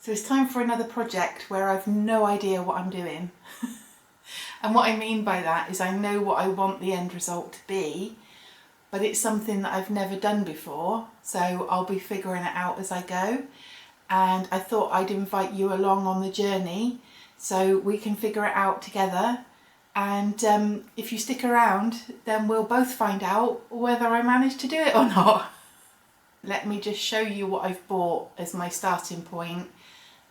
So it's time for another project where I've no idea what I'm doing. And what I mean by that is I know what I want the end result to be, but it's something that I've never done before, so I'll be figuring it out as I go. And I thought I'd invite you along on the journey so we can figure it out together. And if you stick around, then we'll both find out whether I managed to do it or not. Let me just show you what I've bought as my starting point,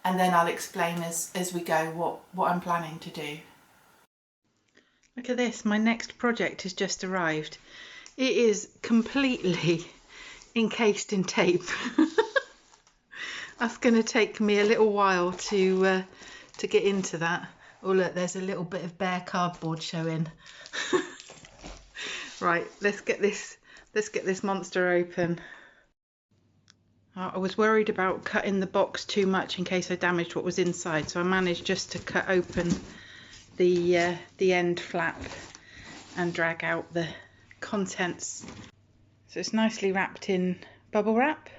and then I'll explain as we go what I'm planning to do. Look at this, my next project has just arrived. It is completely encased in tape. That's going to take me a little while to get into that. Oh look, there's a little bit of bare cardboard showing. Right, let's get this monster open. I was worried about cutting the box too much in case I damaged what was inside, so I managed just to cut open the end flap and drag out the contents. So it's nicely wrapped in bubble wrap.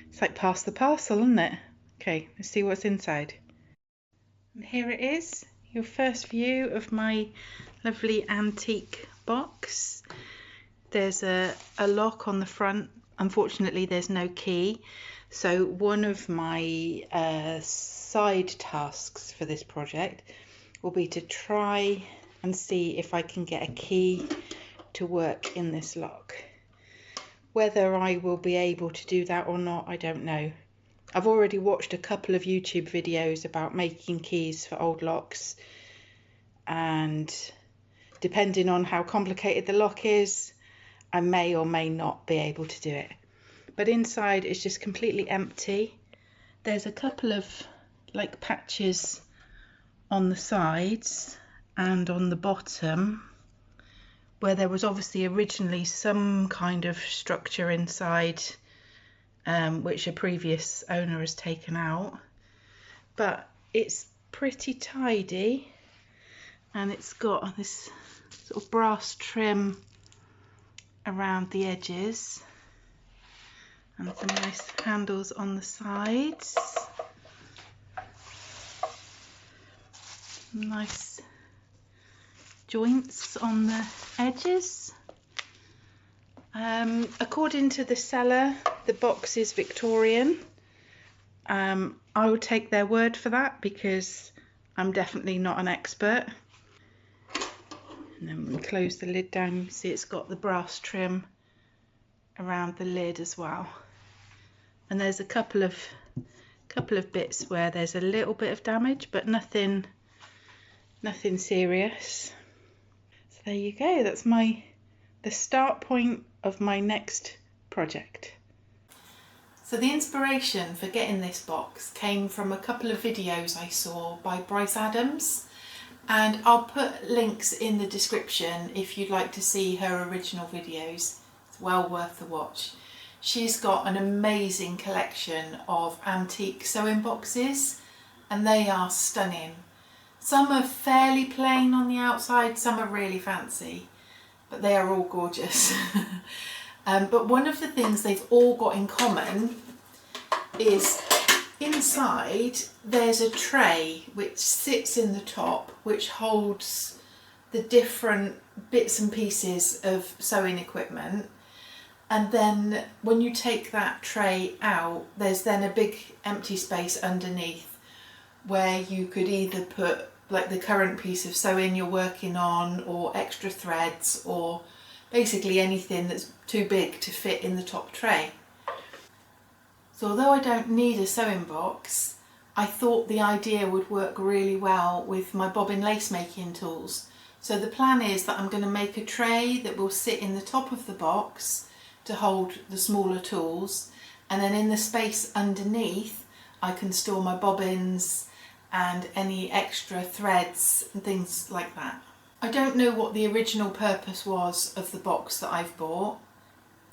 It's like pass the parcel, isn't it? Okay, let's see what's inside. And here it is, your first view of my lovely antique box. There's a lock on the front. Unfortunately, there's no key. So one of my side tasks for this project will be to try and see if I can get a key to work in this lock. Whether I will be able to do that or not, I don't know. I've already watched a couple of YouTube videos about making keys for old locks, and depending on how complicated the lock is, I may or may not be able to do it. But inside it's just completely empty. There's a couple of like patches on the sides and on the bottom where there was obviously originally some kind of structure inside, which a previous owner has taken out. But it's pretty tidy, and it's got this sort of brass trim around the edges and some nice handles on the sides. Nice joints on the edges. According to the seller, the box is Victorian. I will take their word for that because I'm definitely not an expert. And then when we close the lid down, you see it's got the brass trim around the lid as well. And there's a couple of bits where there's a little bit of damage, but nothing serious. So there you go. That's the start point of my next project. So the inspiration for getting this box came from a couple of videos I saw by Bryce Adams. And I'll put links in the description if you'd like to see her original videos. It's well worth a watch. She's got an amazing collection of antique sewing boxes, and they are stunning. Some are fairly plain on the outside, some are really fancy, but they are all gorgeous. But one of the things they've all got in common is inside there's a tray which sits in the top, which holds the different bits and pieces of sewing equipment. And then when you take that tray out, there's then a big empty space underneath where you could either put like the current piece of sewing you're working on, or extra threads, or basically anything that's too big to fit in the top tray. So although I don't need a sewing box, I thought the idea would work really well with my bobbin lace making tools. So the plan is that I'm going to make a tray that will sit in the top of the box to hold the smaller tools, and then in the space underneath I can store my bobbins and any extra threads and things like that. I don't know what the original purpose was of the box that I've bought.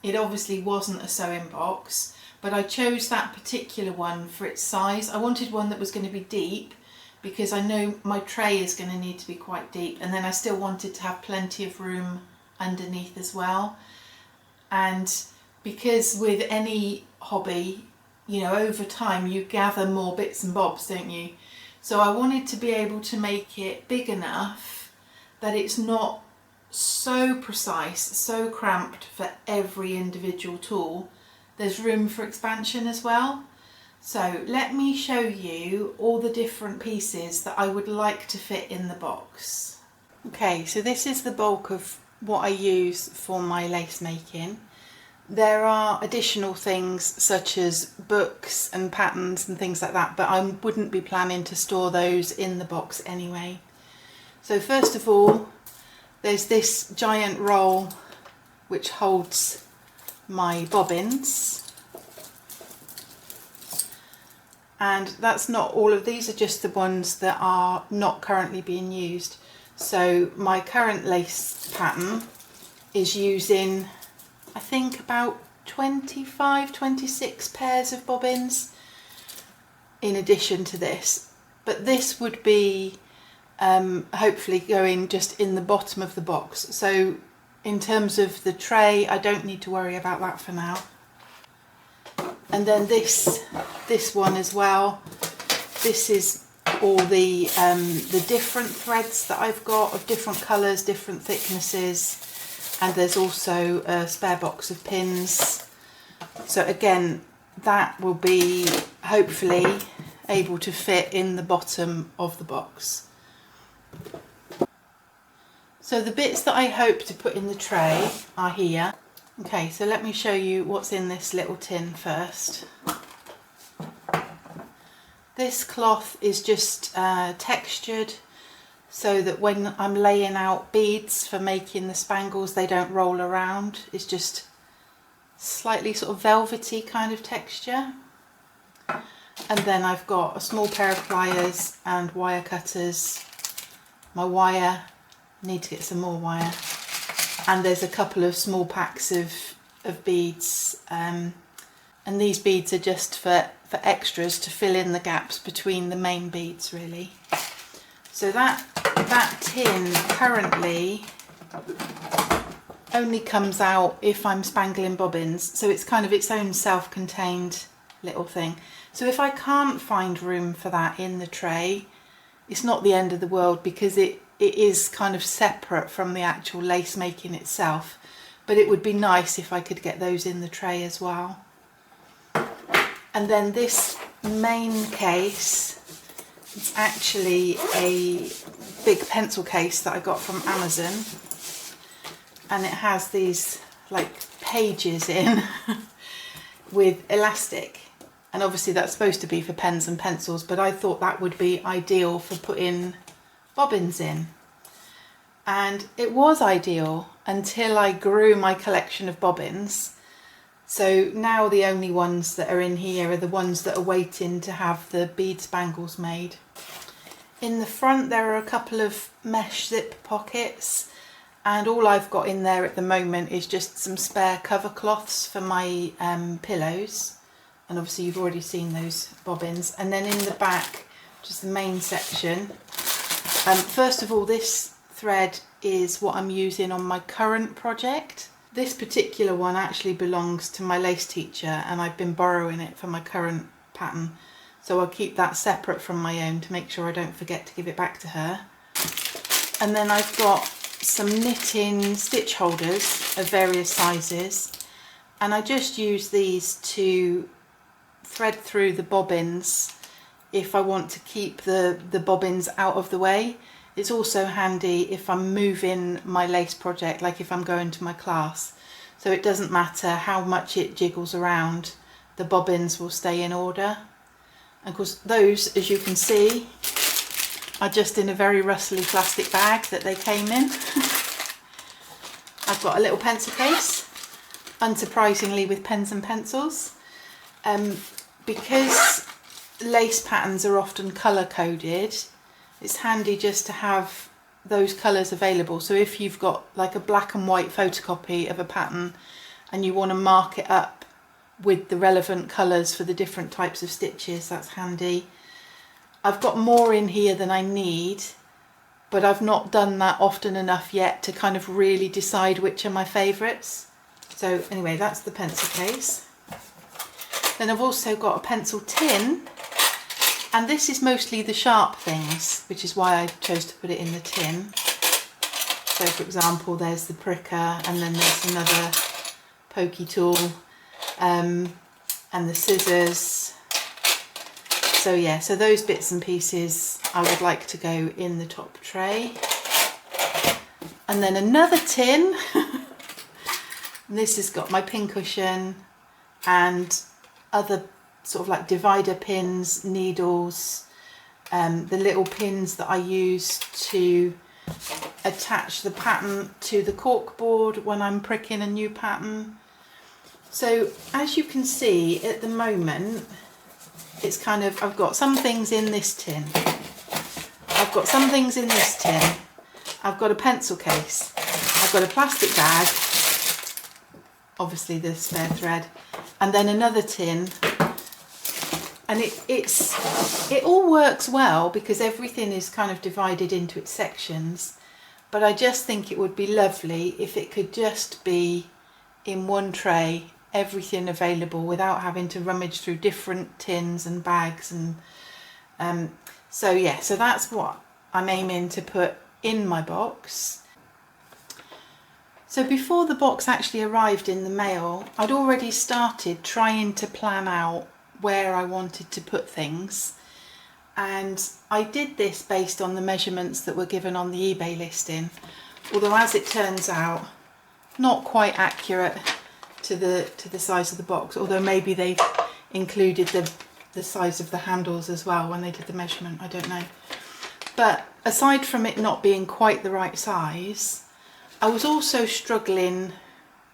It obviously wasn't a sewing box, but I chose that particular one for its size. I wanted one that was going to be deep because I know my tray is going to need to be quite deep, and then I still wanted to have plenty of room underneath as well. And because with any hobby you know, over time you gather more bits and bobs, don't you? So I wanted to be able to make it big enough that it's not so precise, so cramped for every individual tool. There's room for expansion as well. So let me show you all the different pieces that I would like to fit in the box. Okay, so this is the bulk of what I use for my lace making. There are additional things such as books and patterns and things like that, but I wouldn't be planning to store those in the box anyway. So first of all, there's this giant roll which holds my bobbins. And that's not all of these, are just the ones that are not currently being used. So my current lace pattern is using, I think, about 25, 26 pairs of bobbins in addition to this. But this would be hopefully going just in the bottom of the box. So in terms of the tray, I don't need to worry about that for now. And then this one as well. This is all the different threads that I've got of different colours, different thicknesses. And there's also a spare box of pins. So again, that will be hopefully able to fit in the bottom of the box. So the bits that I hope to put in the tray are here. Okay, so let me show you what's in this little tin first. This cloth is just textured, so that when I'm laying out beads for making the spangles, they don't roll around. It's just slightly sort of velvety kind of texture. And then I've got a small pair of pliers and wire cutters. My wire, need to get some more wire. And there's a couple of small packs of beads. And these beads are just for extras to fill in the gaps between the main beads, really. So that tin currently only comes out if I'm spangling bobbins, so it's kind of its own self-contained little thing. So if I can't find room for that in the tray, it's not the end of the world, because it is kind of separate from the actual lace making itself, but it would be nice if I could get those in the tray as well. And then this main case, it's actually a big pencil case that I got from Amazon, and it has these like pages in with elastic, and obviously that's supposed to be for pens and pencils, but I thought that would be ideal for putting bobbins in. And it was ideal until I grew my collection of bobbins. So now the only ones that are in here are the ones that are waiting to have the bead spangles made. In the front there are a couple of mesh zip pockets, and all I've got in there at the moment is just some spare cover cloths for my pillows, and obviously you've already seen those bobbins. And then in the back, just the main section, first of all, this thread is what I'm using on my current project. This particular one actually belongs to my lace teacher, and I've been borrowing it for my current pattern, so I'll keep that separate from my own to make sure I don't forget to give it back to her. And then I've got some knitting stitch holders of various sizes, and I just use these to thread through the bobbins if I want to keep the bobbins out of the way. It's also handy if I'm moving my lace project, like if I'm going to my class. So it doesn't matter how much it jiggles around, the bobbins will stay in order. And of course those, as you can see, are just in a very rustly plastic bag that they came in. I've got a little pencil case, unsurprisingly with pens and pencils. Because lace patterns are often colour coded, it's handy just to have those colours available. So if you've got like a black and white photocopy of a pattern and you want to mark it up with the relevant colours for the different types of stitches, that's handy. I've got more in here than I need, but I've not done that often enough yet to kind of really decide which are my favourites. So anyway, that's the pencil case. Then I've also got a pencil tin, and this is mostly the sharp things, which is why I chose to put it in the tin. So for example, there's the pricker, and then there's another pokey tool, and the scissors. So yeah, so those bits and pieces I would like to go in the top tray. And then another tin. This has got my pincushion and other sort of like divider pins, needles, the little pins that I use to attach the pattern to the cork board when I'm pricking a new pattern. So as you can see at the moment, it's kind of, I've got some things in this tin, I've got some things in this tin, I've got a pencil case, I've got a plastic bag, obviously the spare thread, and then another tin. And it all works well because everything is kind of divided into its sections, but I just think it would be lovely if it could just be in one tray, everything available without having to rummage through different tins and bags. And so yeah, so that's what I'm aiming to put in my box. So before the box actually arrived in the mail, I'd already started trying to plan out where I wanted to put things, and I did this based on the measurements that were given on the eBay listing, although as it turns out not quite accurate to the size of the box, although maybe they've included the size of the handles as well when they did the measurement, I don't know. But aside from it not being quite the right size, I was also struggling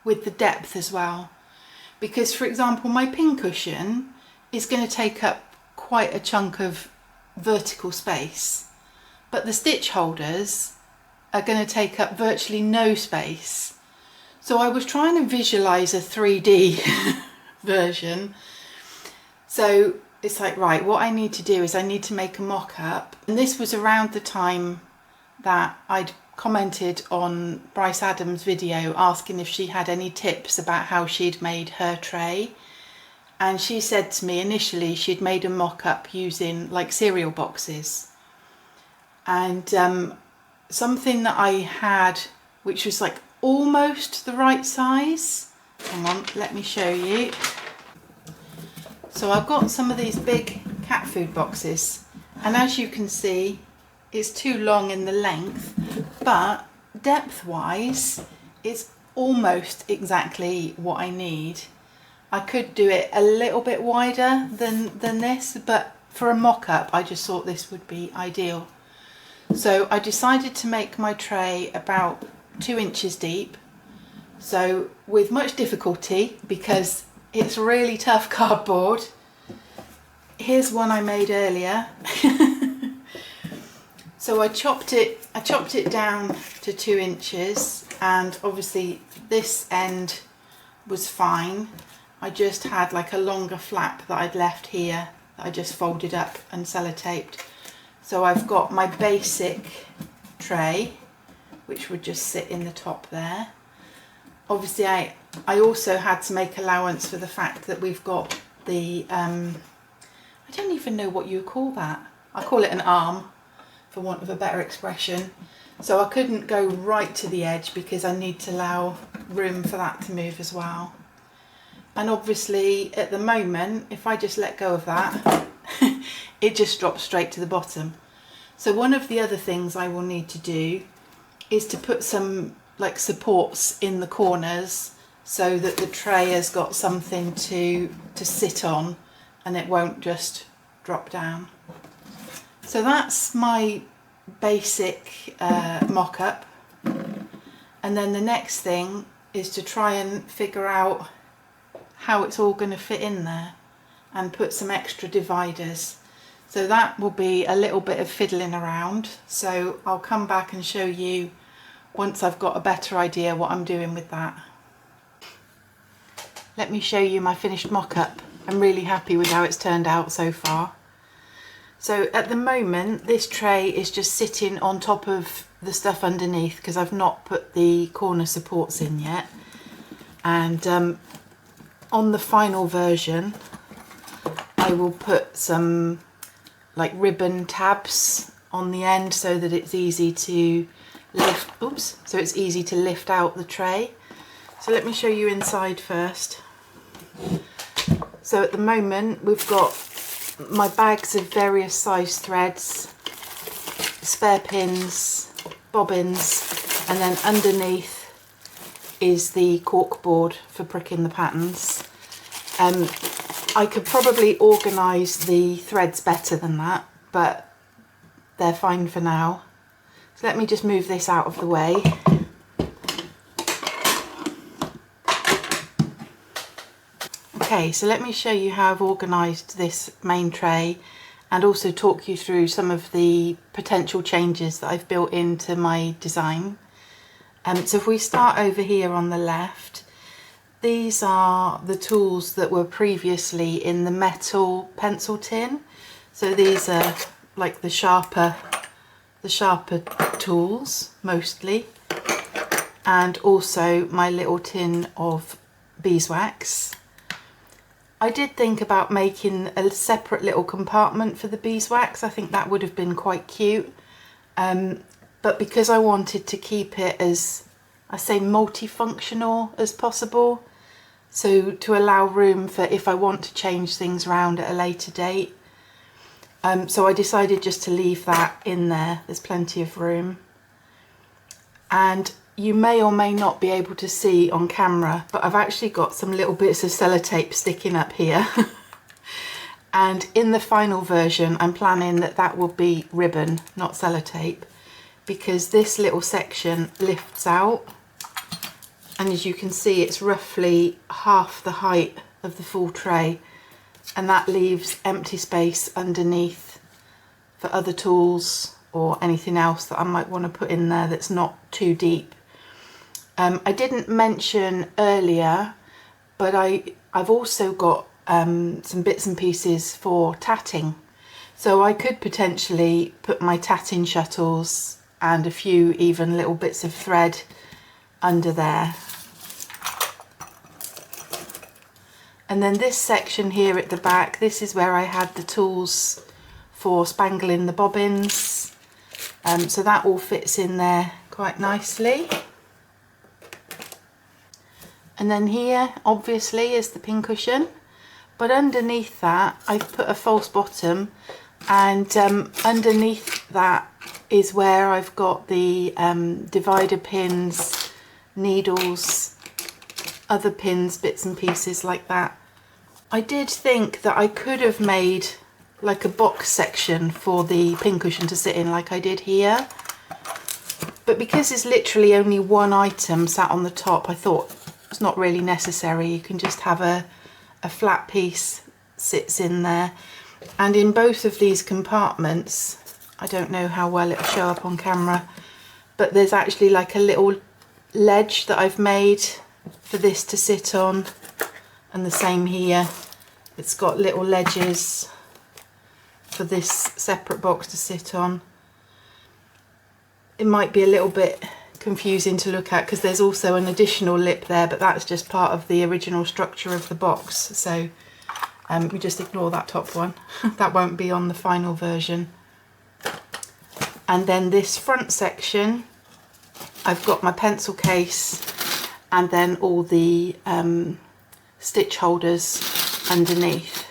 with the depth as well, because for example my pincushion is going to take up quite a chunk of vertical space, but the stitch holders are going to take up virtually no space. So I was trying to visualize a 3D version. So it's like, right, what I need to do is I need to make a mock-up. And this was around the time that I'd commented on Bryce Adams' video asking if she had any tips about how she'd made her tray. And she said to me initially she'd made a mock-up using like cereal boxes. And something that I had which was like almost the right size. Hang on, let me show you. So I've got some of these big cat food boxes, and as you can see it's too long in the length, but depth wise it's almost exactly what I need. I could do it a little bit wider than this, but for a mock-up I just thought this would be ideal. So I decided to make my tray about 2 inches deep, so with much difficulty because it's really tough cardboard. Here's one I made earlier. So I chopped it down to 2 inches, and obviously this end was fine. I just had like a longer flap that I'd left here that I just folded up and sellotaped. So I've got my basic tray, which would just sit in the top there. Obviously I also had to make allowance for the fact that we've got the, I don't even know what you call that. I call it an arm, for want of a better expression. So I couldn't go right to the edge because I need to allow room for that to move as well. And obviously at the moment, if I just let go of that, it just drops straight to the bottom. So one of the other things I will need to do is to put some like supports in the corners so that the tray has got something to sit on and it won't just drop down. So that's my basic mock-up, and then the next thing is to try and figure out how it's all going to fit in there and put some extra dividers. So that will be a little bit of fiddling around, so I'll come back and show you once I've got a better idea what I'm doing with that. Let me show you my finished mock-up. I'm really happy with how it's turned out so far. So at the moment this tray is just sitting on top of the stuff underneath because I've not put the corner supports in yet. And on the final version, I will put some like ribbon tabs on the end so that it's easy to lift out the tray. So let me show you inside first. So at the moment we've got my bags of various size threads, spare pins, bobbins, and then underneath is the cork board for pricking the patterns. I could probably organise the threads better than that, but they're fine for now. So let me just move this out of the way. Okay, so let me show you how I've organised this main tray and also talk you through some of the potential changes that I've built into my design. So if we start over here on the left, these are the tools that were previously in the metal pencil tin. So these are like the sharper tools mostly, and also my little tin of beeswax. I did think about making a separate little compartment for the beeswax. I think that would have been quite cute. But because I wanted to keep it as, I say, multifunctional as possible, so to allow room for if I want to change things around at a later date. So I decided just to leave that in there. There's plenty of room. And you may or may not be able to see on camera, but I've actually got some little bits of sellotape sticking up here. And in the final version, I'm planning that that will be ribbon, not sellotape, because this little section lifts out. And as you can see, it's roughly half the height of the full tray. And that leaves empty space underneath for other tools or anything else that I might want to put in there that's not too deep. I didn't mention earlier, but I've also got some bits and pieces for tatting. So I could potentially put my tatting shuttles and a few even little bits of thread under there. And then this section here at the back, this is where I had the tools for spangling the bobbins. So that all fits in there quite nicely. And then here, obviously, is the pincushion. But underneath that, I've put a false bottom. And underneath that is where I've got the divider pins, needles, other pins, bits and pieces like that. I did think that I could have made like a box section for the pincushion to sit in like I did here. But because it's literally only one item sat on the top, I thought it's not really necessary. You can just have a flat piece sits in there. And in both of these compartments, I don't know how well it'll show up on camera, but there's actually like a little ledge that I've made for this to sit on, and the same here. It's got little ledges for this separate box to sit on. It might be a little bit confusing to look at because there's also an additional lip there, but that's just part of the original structure of the box. So we just ignore that top one. That won't be on the final version. And then this front section, I've got my pencil case and then all the stitch holders underneath.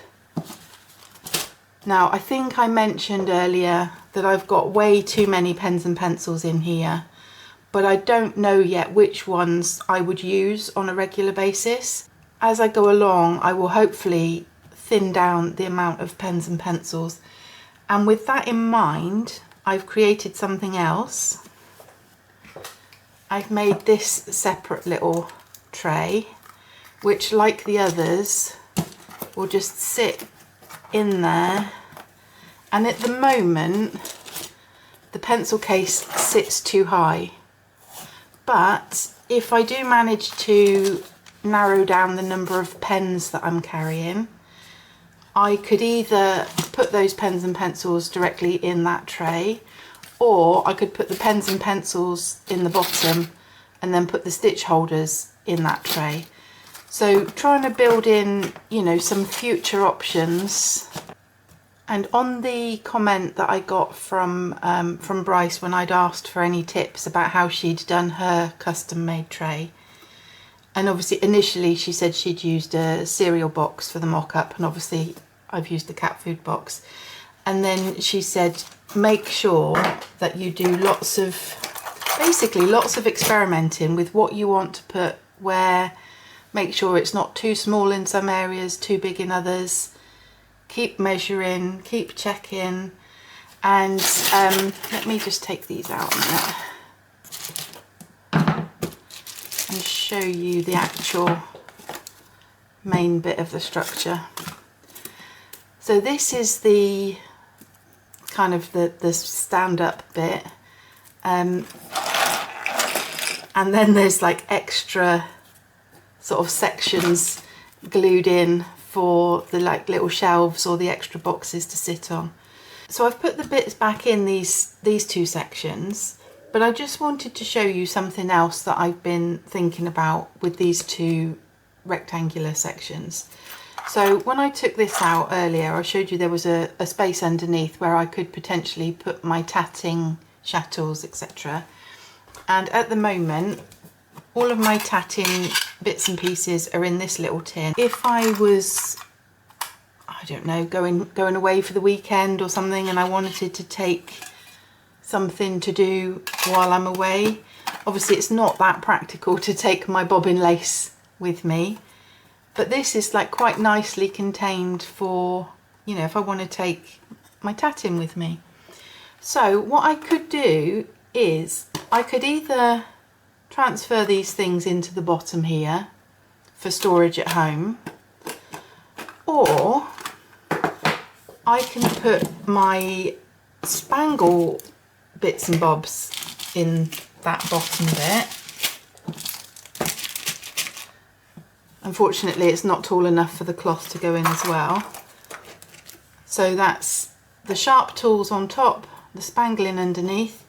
Now, I think I mentioned earlier that I've got way too many pens and pencils in here, but I don't know yet which ones I would use on a regular basis. As I go along, I will hopefully thin down the amount of pens and pencils. And with that in mind, I've created something else. I've made this separate little tray, which, like the others, will just sit in there. And at the moment, the pencil case sits too high. But if I do manage to narrow down the number of pens that I'm carrying, I could either put those pens and pencils directly in that tray, or I could put the pens and pencils in the bottom and then put the stitch holders in that tray. So trying to build in, you know, some future options. And on the comment that I got from Bryce when I'd asked for any tips about how she'd done her custom made tray, and obviously initially she said she'd used a cereal box for the mock-up, and obviously I've used the cat food box. And then she said, make sure that you do basically lots of experimenting with what you want to put where. Make sure it's not too small in some areas, too big in others. Keep measuring, keep checking. And let me just take these out a minute and show you the actual main bit of the structure. So this is the kind of the stand-up bit, and then there's like extra sort of sections glued in for the like little shelves or the extra boxes to sit on. So I've put the bits back in these two sections, but I just wanted to show you something else that I've been thinking about with these two rectangular sections. So when I took this out earlier, I showed you there was a space underneath where I could potentially put my tatting, chattels, etc. And at the moment, all of my tatting bits and pieces are in this little tin. If I was, I don't know, going away for the weekend or something, and I wanted to take something to do while I'm away, obviously it's not that practical to take my bobbin lace with me. But this is like quite nicely contained for, you know, if I want to take my tatting with me. So what I could do is I could either transfer these things into the bottom here for storage at home, or I can put my spangle bits and bobs in that bottom bit. Unfortunately, it's not tall enough for the cloth to go in as well. So that's the sharp tools on top, the spangling underneath,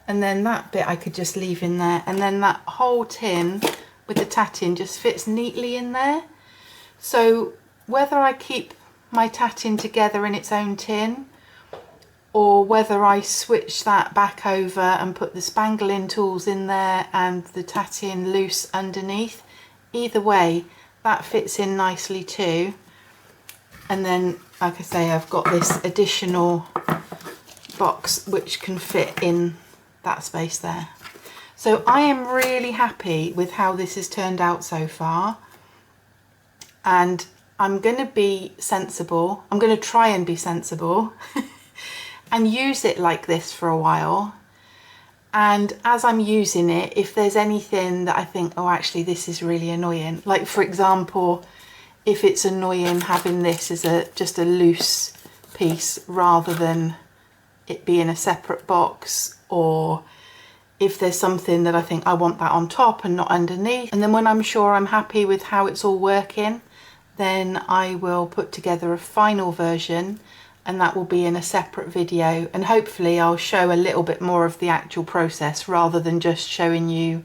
and then that bit I could just leave in there. And then that whole tin with the tatting just fits neatly in there. So whether I keep my tatting together in its own tin, or whether I switch that back over and put the spangling tools in there and the tatting loose underneath, either way, that fits in nicely too. And then, like I say, I've got this additional box which can fit in that space there. So I am really happy with how this has turned out so far. And I'm going to be sensible. I'm going to try and be sensible and use it like this for a while. And as I'm using it, if there's anything that I think, oh, actually, this is really annoying. Like, for example, if it's annoying having this as just a loose piece rather than it being a separate box, or if there's something that I think I want that on top and not underneath. And then when I'm sure I'm happy with how it's all working, then I will put together a final version, and that will be in a separate video, and hopefully I'll show a little bit more of the actual process rather than just showing you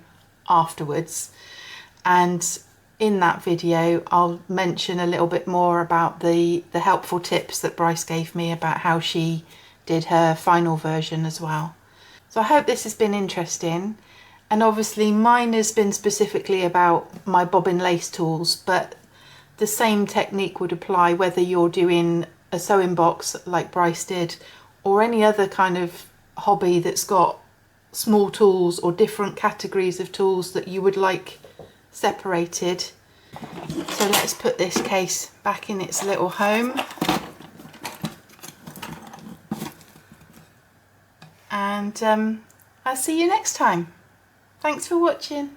afterwards. And in that video I'll mention a little bit more about the helpful tips that Bryce gave me about how she did her final version as well. So I hope this has been interesting, and obviously mine has been specifically about my bobbin lace tools, but the same technique would apply whether you're doing a sewing box like Bryce did, or any other kind of hobby that's got small tools or different categories of tools that you would like separated. So let's put this case back in its little home, and I'll see you next time. Thanks for watching.